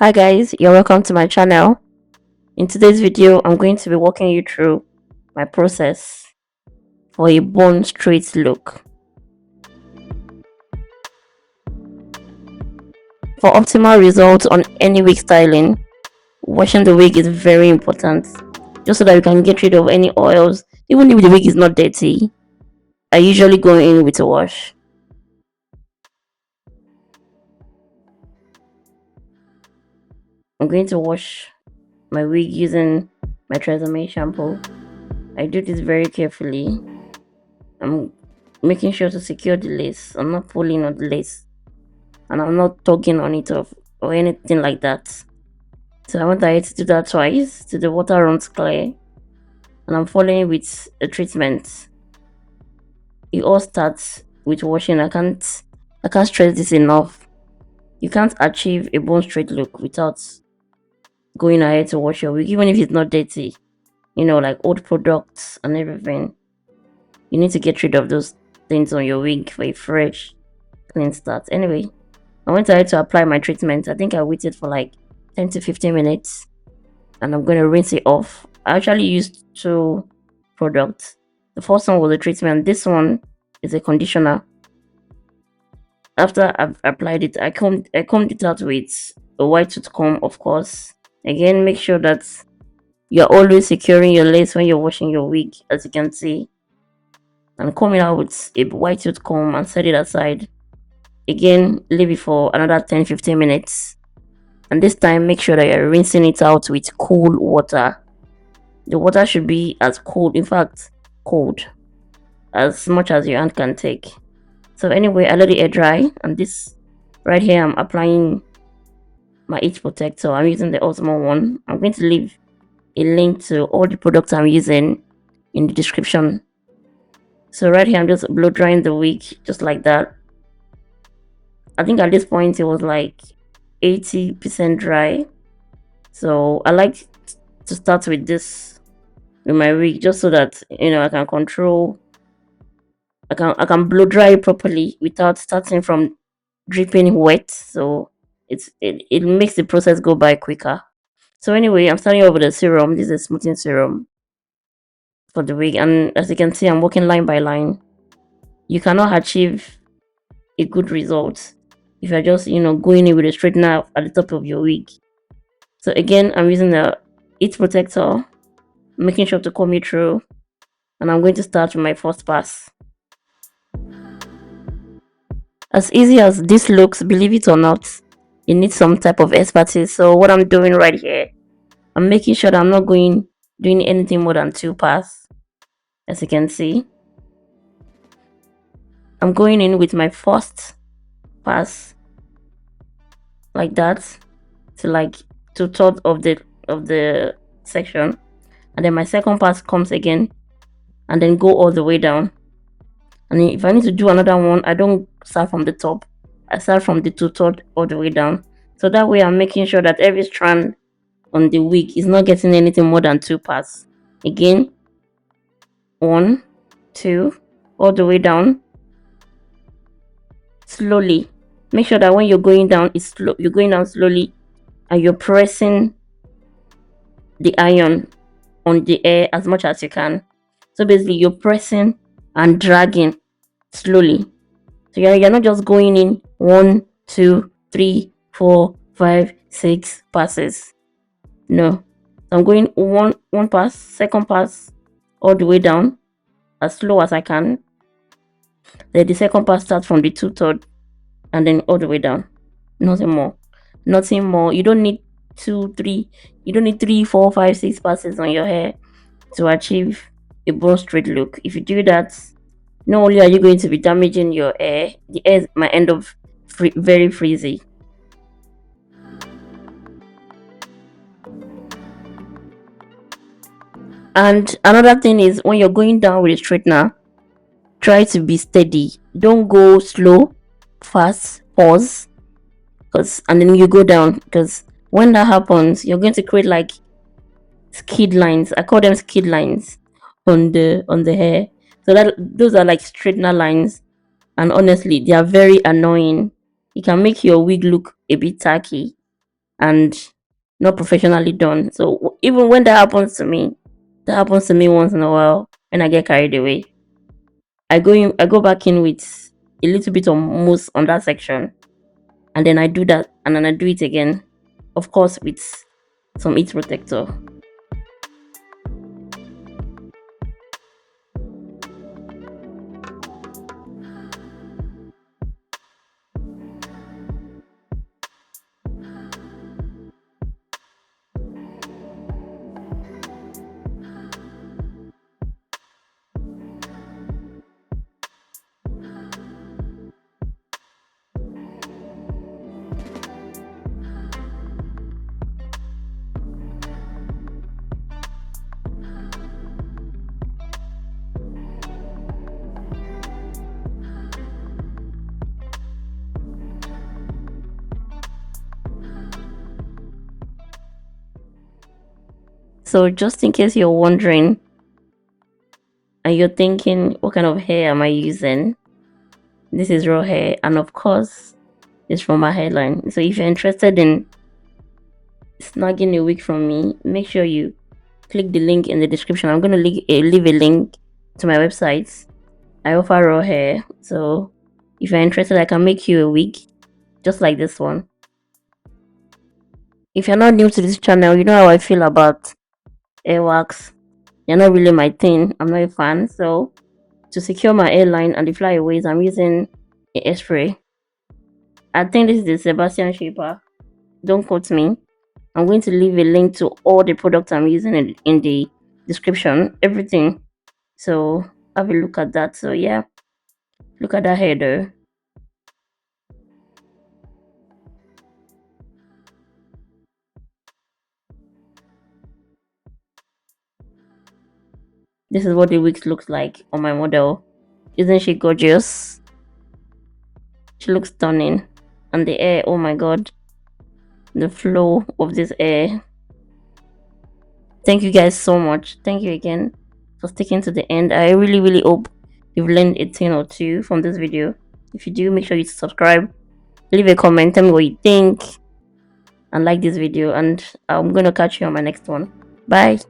Hi guys, you're welcome to my channel. In today's video, I'm going to be walking you through my process for a bone straight look. For optimal results on any wig styling, washing the wig is very important, just so that you can get rid of any oils. Even if the wig is not dirty, I usually go in with a wash. I'm going to wash my wig using my Tresemme shampoo. I do this very carefully. I'm making sure to secure the lace. I'm not pulling on the lace, and I'm not tugging on it off or anything like that. So I want I to do that twice till the water runs clear, and I'm following with a treatment. It all starts with washing. I can't stress this enough. You can't achieve a bone straight look without going ahead to wash your wig, even if it's not dirty. Like old products and everything. You need to get rid of those things on your wig for a fresh, clean start. Anyway, I went ahead to apply my treatment. I think I waited for like 10 to 15 minutes, and I'm going to rinse it off. I actually used two products. The first one was a treatment. This one is a conditioner. After I've applied it, I combed it out with a white tooth comb, of course. Again, make sure that you're always securing your lace when you're washing your wig, as you can see. And comb it out with a white tooth comb and set it aside. Again, leave it for another 10-15 minutes. And this time, make sure that you're rinsing it out with cool water. The water should be as cold, in fact, cold, as much as your hand can take. So anyway, I let it air dry, and this right here, I'm applying my heat protector. I'm using the Osmo one. I'm going to leave a link to all the products I'm using in the description. So right here, I'm just blow drying the wig just like that. I think at this point it was like 80% dry. So I like to start with this with my wig, just so that I can control. I can blow dry it properly without starting from dripping wet. So it makes the process go by quicker. So anyway, I'm starting off with a serum. This is a smoothing serum for the wig, and as you can see, I'm working line by line. You cannot achieve a good result if you're just going in with a straightener at the top of your wig. So again, I'm using the heat protector, making sure to comb it through, and I'm going to start with my first pass. As easy as this looks, believe it or not, you need some type of expertise. So what I'm doing right here, I'm making sure that I'm not doing anything more than 2 pass. As you can see, I'm going in with my first pass like that to like 2/3 of the section, and then my second pass comes again, and then go all the way down. And if I need to do another one, I don't start from the top. I start from the 2/3 all the way down. So that way I'm making sure that every strand on the wig is not getting anything more than 2 pass. Again, 1, 2, all the way down. Slowly. Make sure that when you're going down, it's slow. You're going down slowly, and you're pressing the iron on the air as much as you can. So basically, you're pressing and dragging slowly. So you're not just going in 1, 2, 3, 4, 5, 6 passes. No. So I'm going one pass, second pass, all the way down as slow as I can. Then the second pass starts from the 2/3 and then all the way down. Nothing more. Nothing more. You don't need 2, 3. You don't need 3, 4, 5, 6 passes on your hair to achieve a bone straight look. If you do that, not only are you going to be damaging your hair, the hair might end up very frizzy. And another thing is, when you're going down with a straightener, try to be steady. Don't go slow, fast, pause, and then you go down, because when that happens, you're going to create like skid lines. I call them skid lines on the hair. So that those are like straightener lines, and honestly, they are very annoying. It can make your wig look a bit tacky. and not professionally done. So even when that happens to me once in a while when I get carried away. I go back in with a little bit of mousse on that section, and then I do that, and then I do it again, of course with some heat protector. So just in case you're wondering and you're thinking, what kind of hair am I using? This is raw hair, and of course, it's from my hairline. So if you're interested in snagging a wig from me, make sure you click the link in the description. I'm gonna leave a link to my website. I offer raw hair, so if you're interested, I can make you a wig just like this one. If you're not new to this channel, you know how I feel about hair wax. You're not really my thing. I'm not a fan. So to secure my hairline and the flyaways, I'm using a hairspray. I think this is the Sebastian Shaper. Don't quote me. I'm going to leave a link to all the products I'm using in the description, everything. So have a look at that. So yeah, look at that hair though. This is what the wigs looks like on my model. Isn't she gorgeous? She looks stunning. And the hair, oh my god, the flow of this hair. Thank you guys so much. Thank you again for sticking to the end. I really hope you've learned a thing or two from this video. If you do, make sure you subscribe, leave a comment, tell me what you think, and like this video. And I'm gonna catch you on my next one. Bye.